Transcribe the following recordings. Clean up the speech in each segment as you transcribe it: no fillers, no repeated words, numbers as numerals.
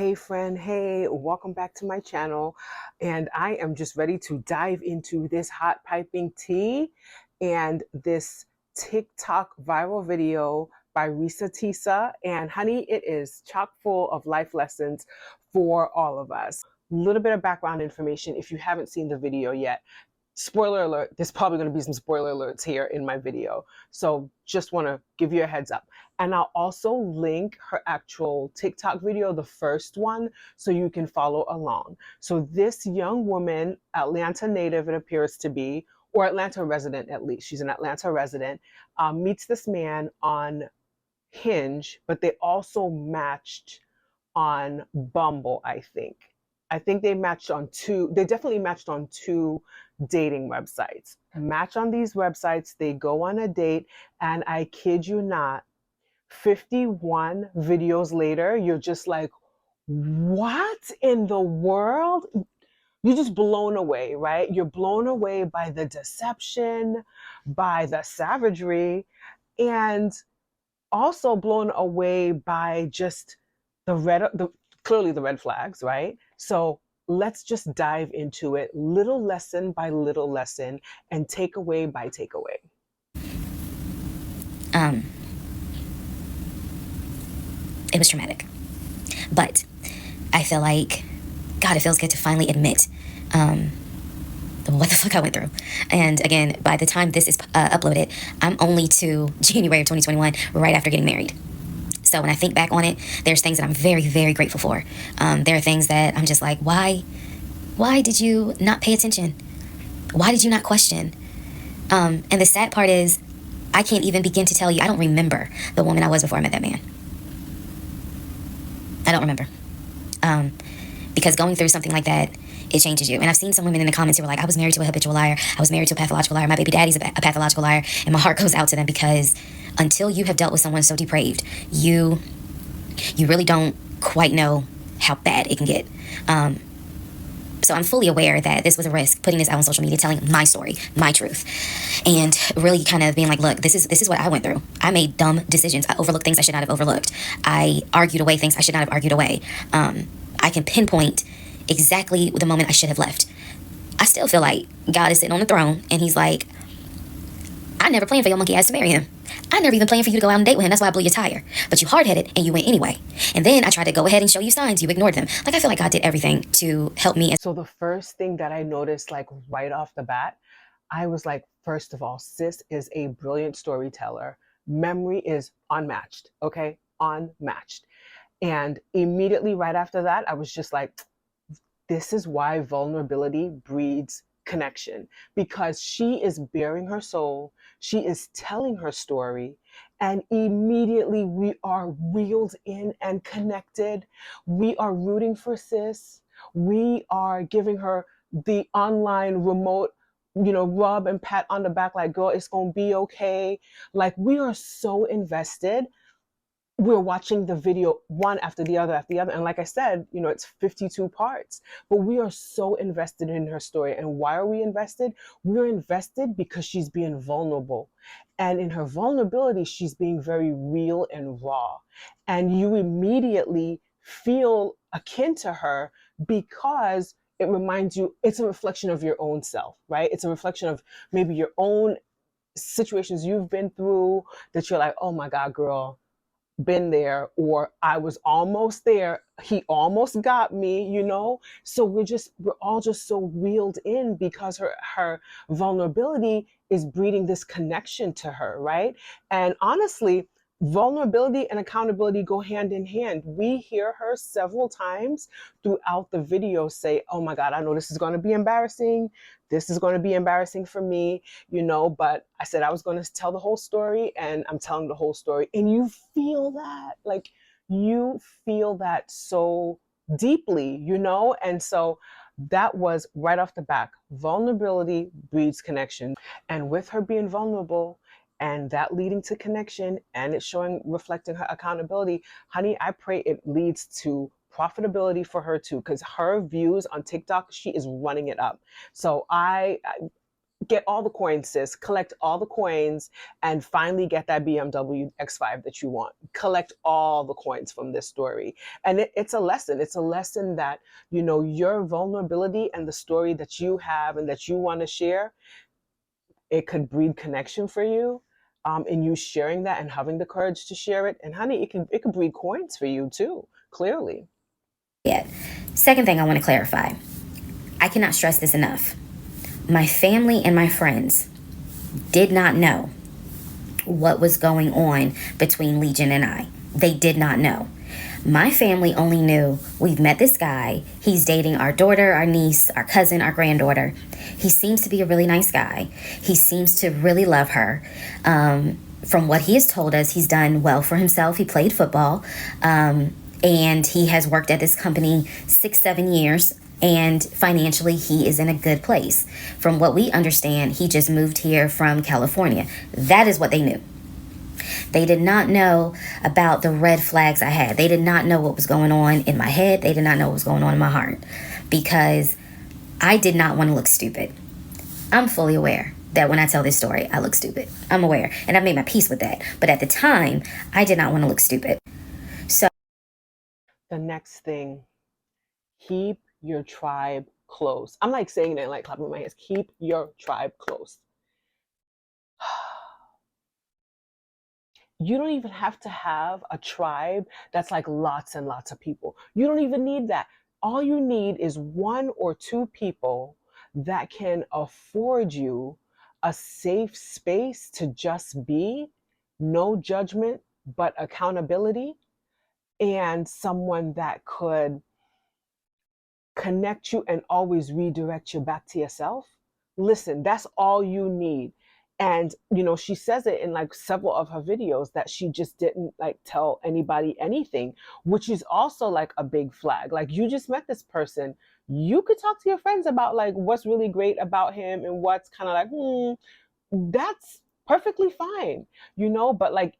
Hey friend, hey, welcome back to my channel. And I am just ready to dive into this hot piping tea and this TikTok viral video by ReesaTeesa. And honey, it is chock full of life lessons for all of us. Little bit of background information if you haven't seen the video yet. Spoiler alert, there's probably going to be some spoiler alerts here in my video. So just want to give you a heads up. And I'll also link her actual TikTok video, the first one, so you can follow along. So this young woman, Atlanta native it appears to be, or Atlanta resident at least, she's an Atlanta resident, meets this man on Hinge, but they also matched on Bumble, I think. I think they definitely matched on two dating websites. Match on these websites, they go on a date, and I kid you not, 51 videos later, you're just like, what in the world? You're just blown away, right? You're blown away by the deception, by the savagery, and also blown away by just clearly the red flags, right? So let's just dive into it, little lesson by little lesson, and takeaway by takeaway. It was traumatic, but I feel like, God, it feels good to finally admit what the fuck I went through. And again, by the time this is uploaded, I'm only to January of 2021, right after getting married. So when I think back on it, there's things that I'm very, very grateful for. There are things that I'm just like, why did you not pay attention? Why did you not question? And the sad part is, I can't even begin to tell you, I don't remember the woman I was before I met that man. I don't remember. Because going through something like that, it changes you. And I've seen some women in the comments who were like, I was married to a habitual liar. I was married to a pathological liar. My baby daddy's a pathological liar. And my heart goes out to them, because until you have dealt with someone so depraved, you really don't quite know how bad it can get. So I'm fully aware that this was a risk, putting this out on social media, telling my story, my truth, and really kind of being like, look, this is what I went through. I made dumb decisions. I overlooked things I should not have overlooked. I argued away things I should not have argued away. I can pinpoint exactly the moment I should have left. I still feel like God is sitting on the throne, and he's like, I never planned for your monkey ass to marry him. I never even planned for you to go out and date with him. That's why I blew your tire. But you hard-headed, and you went anyway. And then I tried to go ahead and show you signs. You ignored them. Like, I feel like God did everything to help me. So the first thing that I noticed, like right off the bat, I was like, first of all, sis is a brilliant storyteller. Memory is unmatched, okay? Unmatched. And immediately right after that, I was just like, this is why vulnerability breeds connection, because she is bearing her soul, she is telling her story, and immediately we are reeled in and connected. We are rooting for sis. We are giving her the online remote, rub and pat on the back, like, girl, it's gonna be okay. Like, we are so invested. We're watching the video one after the other after the other. And like I said, it's 52 parts, but we are so invested in her story. And why are we invested? We're invested because she's being vulnerable. And in her vulnerability, she's being very real and raw. And you immediately feel akin to her, because it reminds you, it's a reflection of your own self, right? It's a reflection of maybe your own situations you've been through, that you're like, oh my God, girl, been there, or I was almost there, he almost got me. So we're all just so reeled in, because her vulnerability is breeding this connection to her, right? And honestly, vulnerability and accountability go hand in hand. We hear her several times throughout the video say, oh my God, I know this is going to be embarrassing, this is going to be embarrassing for me, but I said I was going to tell the whole story, and I'm telling the whole story. And you feel that, like, you feel that so deeply, and so that was right off the back. Vulnerability breeds connection. And with her being vulnerable, and that leading to connection, and it reflecting her accountability, honey, I pray it leads to profitability for her too, because her views on TikTok, she is running it up. So get all the coins, sis. Collect all the coins and finally get that BMW X5 that you want. Collect all the coins from this story. And it's a lesson. It's a lesson that, you know, your vulnerability and the story that you have and that you want to share, it could breed connection for you. And you sharing that and having the courage to share it. And honey, it can breed coins for you too, clearly. Yet. Second thing I want to clarify. I cannot stress this enough. My family and my friends did not know what was going on between Legion and I. They did not know. My family only knew we've met this guy. He's dating our daughter, our niece, our cousin, our granddaughter. He seems to be a really nice guy. He seems to really love her. From what he has told us, he's done well for himself. He played football, and he has worked at this company 6-7 years. And financially, he is in a good place. From what we understand, he just moved here from California. That is what they knew. They did not know about the red flags I had. They did not know what was going on in my head. They did not know what was going on in my heart, because I did not want to look stupid. I'm fully aware that when I tell this story, I look stupid. I'm aware, and I've made my peace with that. But at the time, I did not want to look stupid. So The next thing, keep your tribe close. I'm like saying it, like clapping my hands. Keep your tribe close. You don't even have to have a tribe that's like lots and lots of people. You don't even need that. All you need is 1 or 2 people that can afford you a safe space to just be, no judgment, but accountability, and someone that could connect you and always redirect you back to yourself. Listen, that's all you need. And you know, she says it in like several of her videos that she just didn't like tell anybody anything, which is also like a big flag. Like, you just met this person, you could talk to your friends about like what's really great about him and what's kind of like that's perfectly fine, you know. But like,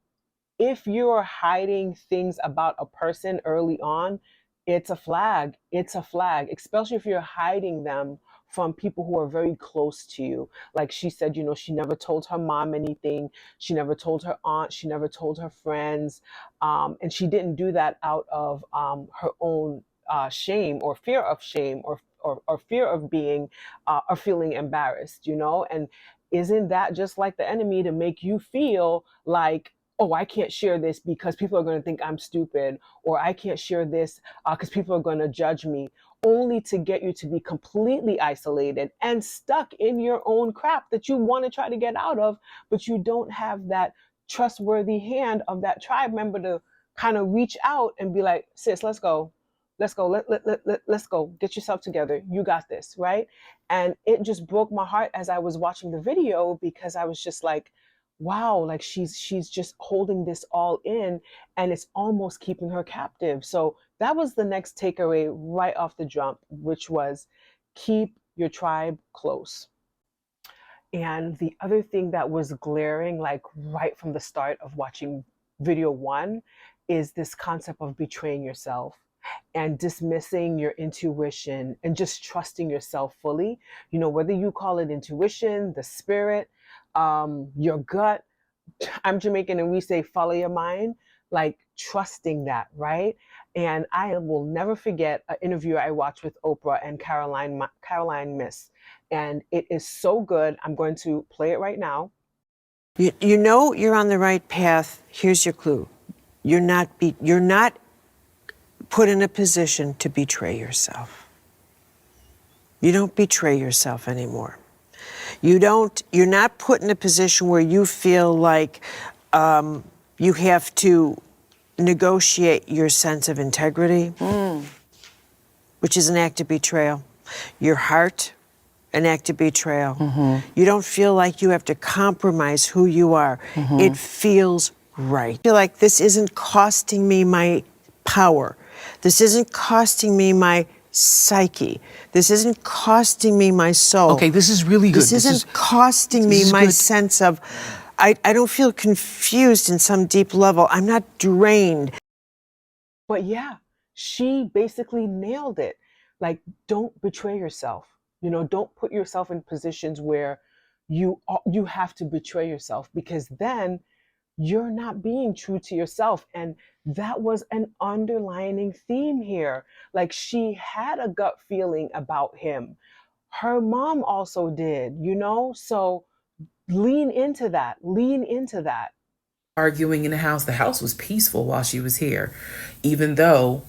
if you're hiding things about a person early on, it's a flag. It's a flag, especially if you're hiding them from people who are very close to you. Like she said, you know, she never told her mom anything. She never told her aunt. She never told her friends. And she didn't do that out of her own shame or fear of shame, or fear of being or feeling embarrassed, you know? And isn't that just like the enemy to make you feel like, oh, I can't share this because people are going to think I'm stupid, or I can't share this because people are going to judge me, only to get you to be completely isolated and stuck in your own crap that you want to try to get out of, but you don't have that trustworthy hand of that tribe member to kind of reach out and be like, sis, let's go. Let's go. Let's go. Get yourself together. You got this, right? And it just broke my heart as I was watching the video, because I was just like, wow, like she's just holding this all in, and it's almost keeping her captive. So that was the next takeaway right off the jump, which was keep your tribe close. And the other thing that was glaring, like right from the start of watching video 1, is this concept of betraying yourself and dismissing your intuition and just trusting yourself fully. You know, whether you call it intuition, the spirit, your gut. I'm Jamaican and we say follow your mind, like trusting that, right? And I will never forget an interview I watched with Oprah and Caroline Miss. And it is so good. I'm going to play it right now. You know you're on the right path. Here's your clue. You're not put in a position to betray yourself. You don't betray yourself anymore. You're not put in a position where you feel like you have to negotiate your sense of integrity, which is an act of betrayal. Your heart, an act of betrayal. You don't feel like you have to compromise who you are. It feels right. I feel like this isn't costing me my power. This isn't costing me my psyche. This isn't costing me my soul. Okay, this is really good. This isn't costing me my good. sense of, I don't feel confused in some deep level. I'm not drained. But yeah, she basically nailed it. Like, don't betray yourself. You know, don't put yourself in positions where you have to betray yourself, because then you're not being true to yourself. And that was an underlining theme here. Like, she had a gut feeling about him. Her mom also did, so lean into that. Lean into that. Arguing in the house. The house was peaceful while she was here, even though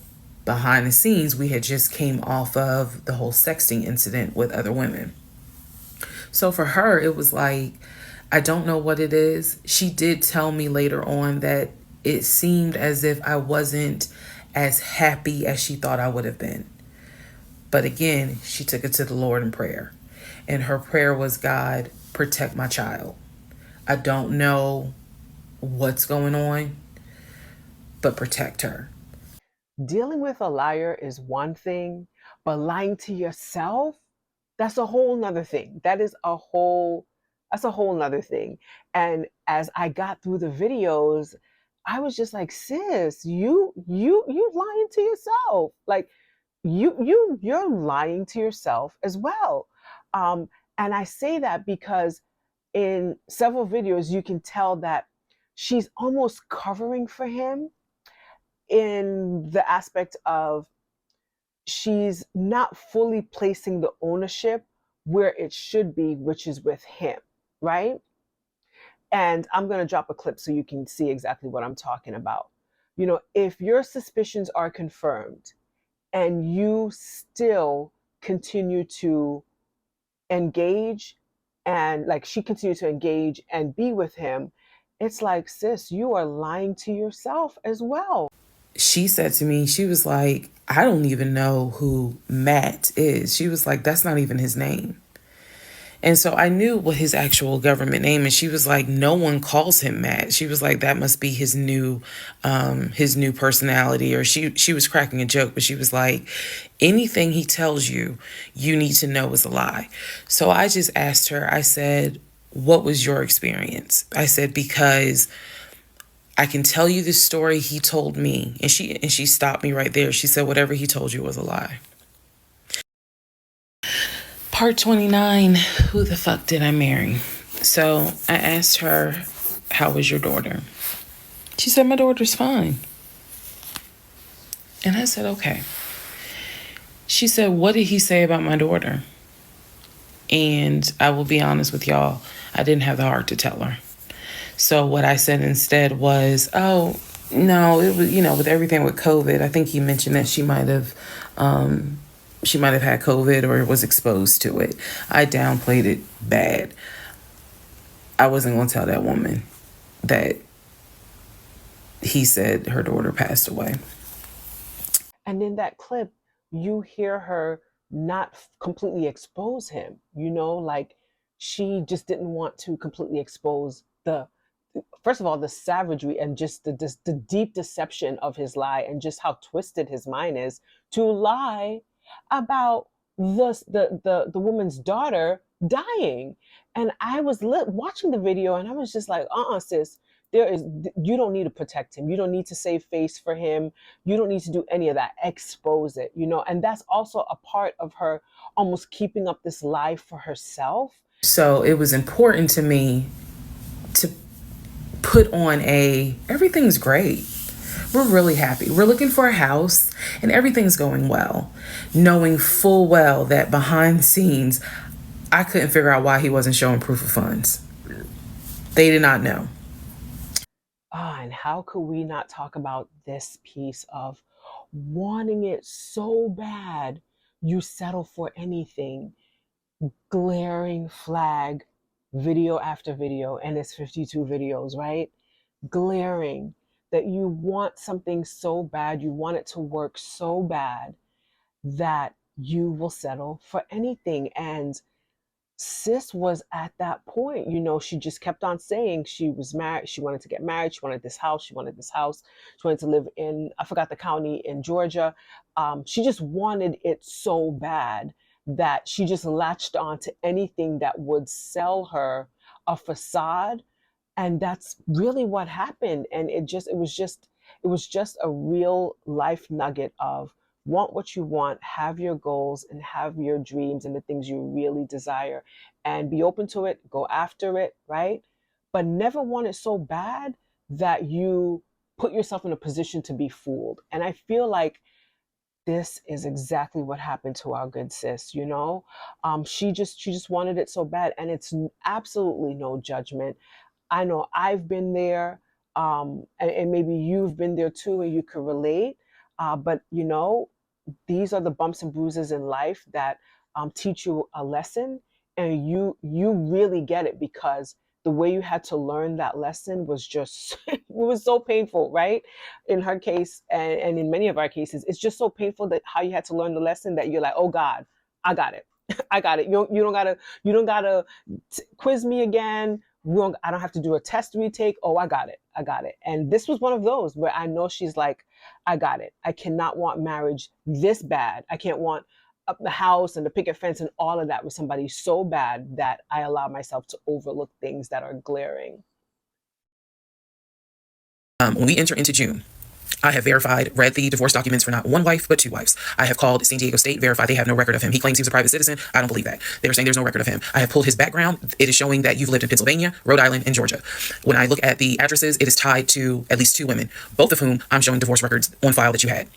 behind the scenes we had just came off of the whole sexting incident with other women. So for her, it was like, I don't know what it is. She did tell me later on that it seemed as if I wasn't as happy as she thought I would have been. But again, she took it to the Lord in prayer. And her prayer was, God, protect my child. I don't know what's going on, but protect her. Dealing with a liar is one thing, but lying to yourself, that's a whole nother thing. That's a whole nother thing. And as I got through the videos, I was just like, sis, you lying to yourself. Like, you're lying to yourself as well. And I say that because in several videos you can tell that she's almost covering for him, in the aspect of she's not fully placing the ownership where it should be, which is with him, right? And I'm going to drop a clip so you can see exactly what I'm talking about. If your suspicions are confirmed and you still continue to engage, and like she continued to engage and be with him, it's like, sis, you are lying to yourself as well. She said to me, she was like, I don't even know who Matt is. She was like, that's not even his name. And so I knew what his actual government name, and she was like, no one calls him Matt. She was like, that must be his new personality. Or she was cracking a joke, but she was like, anything he tells you, you need to know is a lie. So I just asked her, I said, what was your experience? I said, because I can tell you the story he told me. And she stopped me right there. She said, whatever he told you was a lie. Part 29, who the fuck did I marry? So I asked her, how was your daughter? She said, my daughter's fine. And I said, okay. She said, what did he say about my daughter? And I will be honest with y'all, I didn't have the heart to tell her. So what I said instead was, oh, no, it was, with everything with COVID, I think he mentioned that she might have had COVID or was exposed to it. I downplayed it bad. I wasn't going to tell that woman that he said her daughter passed away. And in that clip, you hear her not completely expose him, like she just didn't want to completely expose first of all, the savagery and just the deep deception of his lie, and just how twisted his mind is to lie about the woman's daughter dying. And I was watching the video, and I was just like, sis, you don't need to protect him. You don't need to save face for him. You don't need to do any of that. Expose it, and that's also a part of her almost keeping up this lie for herself. So it was important to me to put on everything's great. We're really happy. We're looking for a house and everything's going well, knowing full well that behind the scenes, I couldn't figure out why he wasn't showing proof of funds. They did not know. And how could we not talk about this piece of wanting it so bad, you settle for anything? Glaring flag, video after video, and it's 52 videos, right? Glaring that you want something so bad, you want it to work so bad that you will settle for anything. And sis was at that point, she just kept on saying she was married, she wanted to get married, she wanted this house, she wanted to live in, I forgot the county, in Georgia. She just wanted it so bad that she just latched on to anything that would sell her a facade. And that's really what happened. And it was just a real life nugget of want what you want, have your goals, and have your dreams and the things you really desire, and be open to it, go after it, right? But never want it so bad that you put yourself in a position to be fooled. And I feel like this is exactly what happened to our good sis, you know. She just wanted it so bad, and it's absolutely no judgment. I know I've been there, and maybe you've been there too, and you can relate. But you know, these are the bumps and bruises in life that teach you a lesson, and you really get it, because the way you had to learn that lesson was just it was so painful, right? In her case, and in many of our cases, it's just so painful that how you had to learn the lesson, that you're like, oh God, I got it. I got it. You don't gotta quiz me again. I don't have to do a test retake. Oh, I got it. I got it. And this was one of those where I know she's like, I got it. I cannot want marriage this bad. I can't want the house and the picket fence and all of that with somebody so bad that I allow myself to overlook things that are glaring. When we enter into June, I have read the divorce documents for not one wife, but two wives. I have called San Diego State, verified they have no record of him. He claims he was a private citizen. I don't believe that. They're saying there's no record of him. I have pulled his background. It is showing that you've lived in Pennsylvania, Rhode Island, and Georgia. When I look at the addresses, it is tied to at least two women, both of whom I'm showing divorce records on file that you had.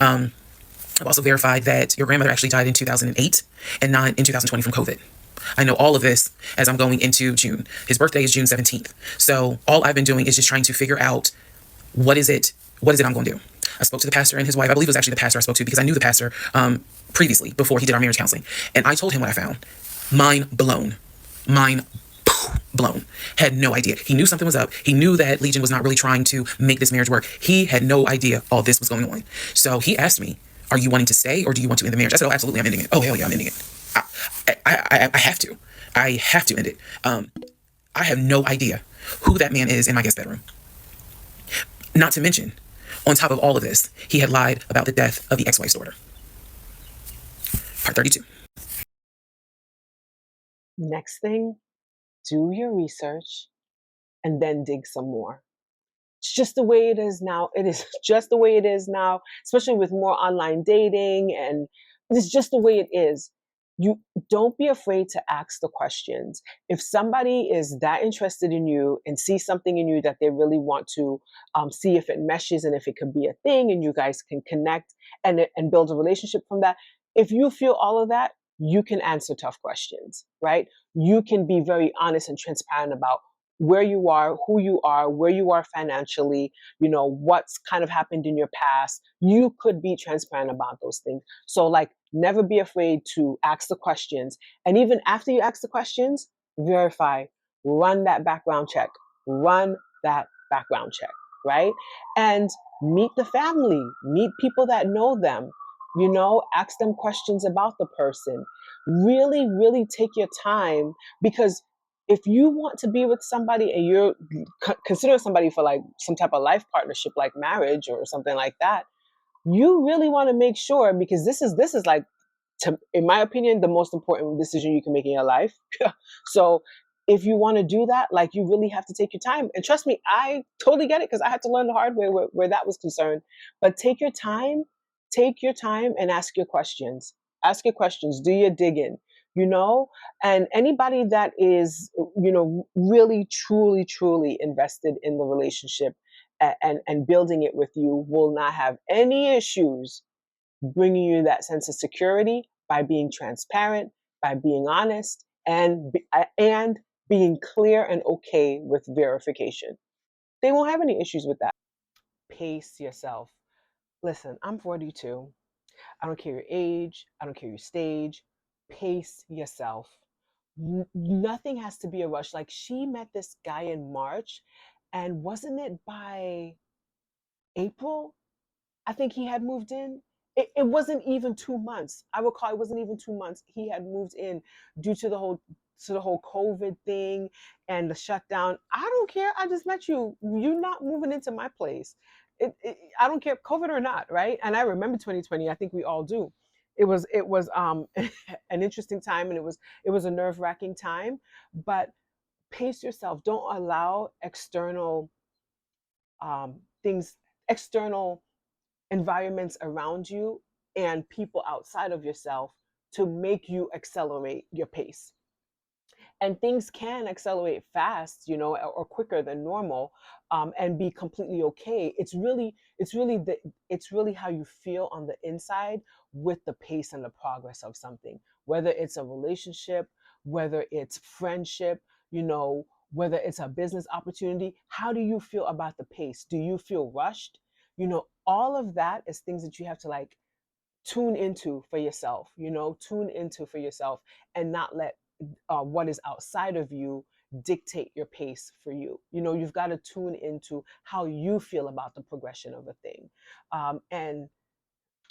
I've also verified that your grandmother actually died in 2008 and not in 2020 from COVID. I know all of this as I'm going into June. His birthday is June 17th. So all I've been doing is just trying to figure out what is it I'm going to do. I spoke to the pastor and his wife. I believe it was actually the pastor I spoke to, because I knew the pastor previously, before he did our marriage counseling. And I told him what I found. Mind blown. Mind blown. Had no idea. He knew something was up. He knew that Legion was not really trying to make this marriage work. He had no idea all this was going on. So he asked me, are you wanting to stay, or do you want to end the marriage? I said, oh, absolutely, I'm ending it. Oh, hell yeah, I'm ending it. I have to. I have to end it. I have no idea who that man is in my guest bedroom. Not to mention, on top of all of this, he had lied about the death of the ex-wife's daughter. Part 32. Next thing, do your research and then dig some more. It's just the way it is now. It is just the way it is now, especially with more online dating, and it's just the way it is. You don't be afraid to ask the questions. If somebody is that interested in you and sees something in you that they really want to see if it meshes and if it could be a thing, and you guys can connect and build a relationship from that. If you feel all of that, you can answer tough questions, right? You can be very honest and transparent about where you are, who you are, where you are financially, you know, what's kind of happened in your past. You could be transparent about those things. So, like, never be afraid to ask the questions. And even after you ask the questions, verify, run that background check, run that background check, right? And meet the family, meet people that know them, you know, ask them questions about the person. Really, really take your time, because if you want to be with somebody and you're considering somebody for like some type of life partnership, like marriage or something like that, you really want to make sure, because this is like, in my opinion, the most important decision you can make in your life. So if you want to do that, like, you really have to take your time. And trust me, I totally get it, because I had to learn the hard way where that was concerned. But take your time and ask your questions. Ask your questions. Do your digging. You know, and anybody that is, you know, really, truly, truly invested in the relationship and building it with you will not have any issues bringing you that sense of security by being transparent, by being honest, and being clear and okay with verification. They won't have any issues with that. Pace yourself. Listen, I'm 42. I don't care your age. I don't care your stage. Pace yourself. Nothing has to be a rush. Like, she met this guy in March, and wasn't it by April I think he had moved in? It wasn't even 2 months. I recall it wasn't even 2 months. He had moved in due to the whole COVID thing and the shutdown. I don't care. I just met you. You're not moving into my place. I don't care, COVID or not, right? And I remember 2020. I think we all do. It was an interesting time, and it was a nerve wracking time. But pace yourself. Don't allow external things, external environments around you and people outside of yourself to make you accelerate your pace. And things can accelerate fast, you know, or quicker than normal, and be completely okay. It's really how you feel on the inside with the pace and the progress of something, whether it's a relationship, whether it's friendship, you know, whether it's a business opportunity. How do you feel about the pace? Do you feel rushed? You know, all of that is things that you have to like tune into for yourself, you know, tune into for yourself, and not let what is outside of you dictate your pace for you. You know, you've got to tune into how you feel about the progression of a thing. And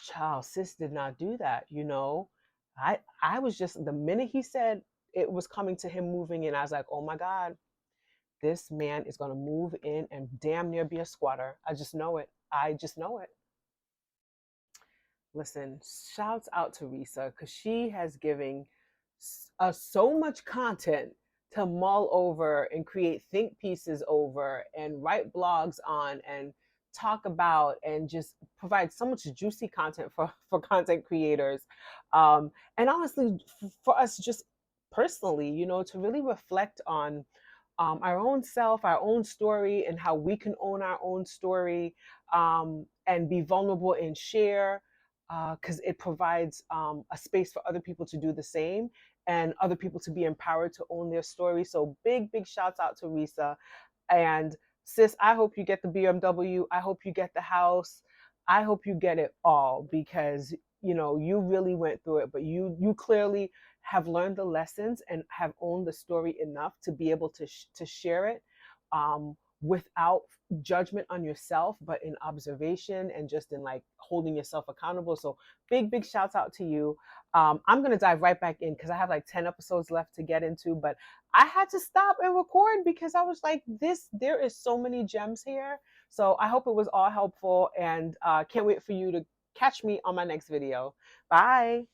child, sis did not do that, you know. I was just, the minute he said it was coming to him moving in, I was like, oh my God, this man is going to move in and damn near be a squatter. I just know it. I just know it. Listen, shouts out to Reesa because she has given us so much content to mull over and create think pieces over and write blogs on and talk about, and just provide so much juicy content for content creators. And honestly, for us just personally, you know, to really reflect on our own self, our own story, and how we can own our own story, and be vulnerable and share, because it provides a space for other people to do the same, and other people to be empowered to own their story. So big, big shouts out to Reesa. And sis, I hope you get the BMW. I hope you get the house. I hope you get it all, because you know you really went through it, but you clearly have learned the lessons and have owned the story enough to be able to share it, without judgment on yourself, but in observation and just in like holding yourself accountable. So big, big shouts out to you. I'm going to dive right back in because I have like 10 episodes left to get into, but I had to stop and record because I was like, there is so many gems here. So I hope it was all helpful, and can't wait for you to catch me on my next video. Bye.